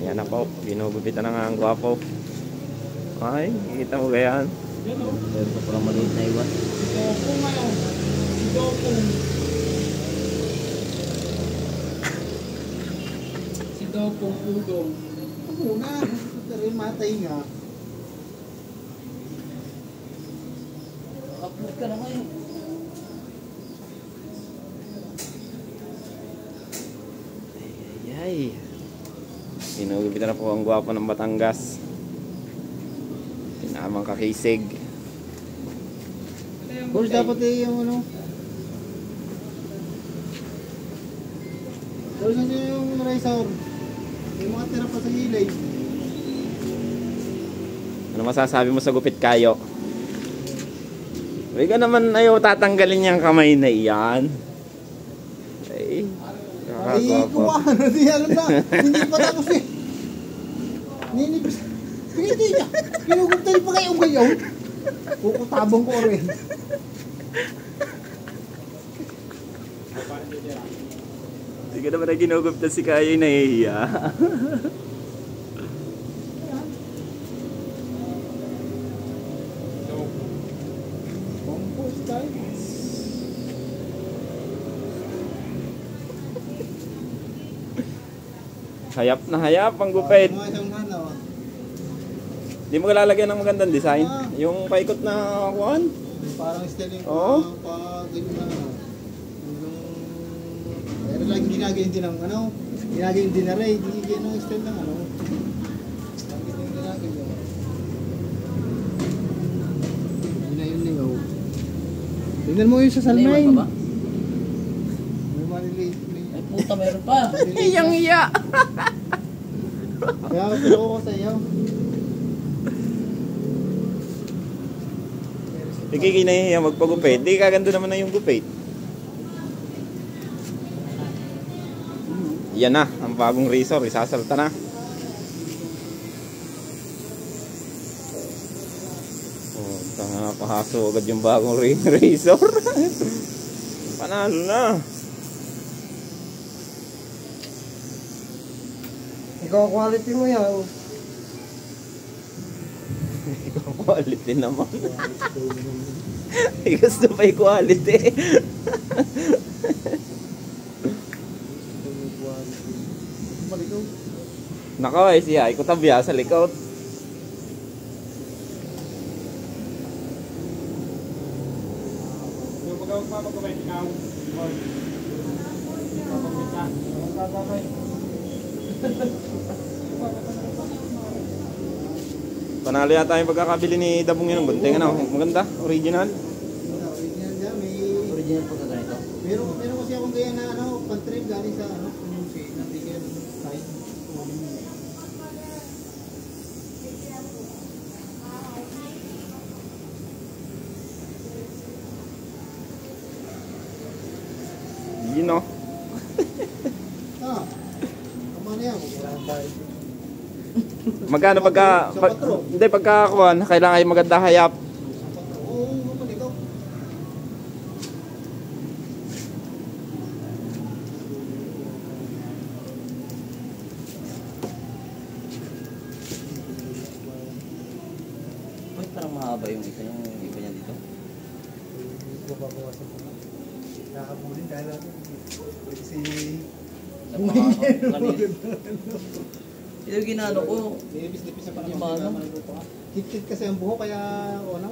Yan na po, ginugupitan na nga ang gwapo. Ay, kita mo ganyan. Meron pa pala maliit na iwan. Si Dopong Udong. Ako na. Pero matay nga. Upload ka na ngayon. Ay. Ginugupitan na po ang gwapo ng Batangas. Tinamang kakisig. Boss, dapat yung ano. Tapos ano yung razor? Yung mga tira pa sa gilid. Ano masasabi mo sa gupit kayo? Huwag ka naman ayaw tatanggalin yung kamay na iyan. Ay, Ay, kumahan. Hindi alam na. Hindi pa tapos eh. Ninipis. Hindi niya. Pinugugtay pa kayo ngayon. Kukutabang ko rin. hindi ka naman na ginugupit si Kayo yung nahihiya. Bombos tayo. Hayap na hayap ang gupit. Mga isang hanaw. Di mo lalagyan ng magandang design. Yung paikot na kuhan. Parang styling Oo. pag ganyan na ano. Pero lagi ginagayin din ng ano. Ginagayin din na rin. Hindi yan ang style ng ano. Lagi din ginagayin. Yun na yun ligaw. Tingnan mo yung sa May iwan salmain. pa ba? May maliliit. Ay puta, meron pa. Iyang iya. Kaya pero ko sa iyo. Hindi kinahihiya magpagupit. Di kaganda naman na yung gupit. Yan na, ang bagong razor. Isasalta na. Oh, tanga pahaso agad yung bagong razor. Panalo na. Ikaw quality mo yan. Ikaw quality naman. Gusto pa yung quality. Nako ay siya, ikaw tabiya sa likod. Panalo yata yung pagkakabili ni Dabong yun ng gunting. Ano? Maganda, original. Original dyan, may... Original pa ka ganito. Meron kasi akong ganyan na ano, pan-trim galing sa ano, si Nandigan side. Yun o. Ah, tama na yan. Kailangan tayo. Magkano hindi pagkakakuan, kailangan ay maganda hayap. Oo, mapaligaw. Uy, parang mahaba yung isa niya dito. Babawasan ko na. Nakabulin dahil natin. Si... Ito yung ginano ko. Nilipis-lipis na Hindi parang maano. hit kasi ang buho kaya ano.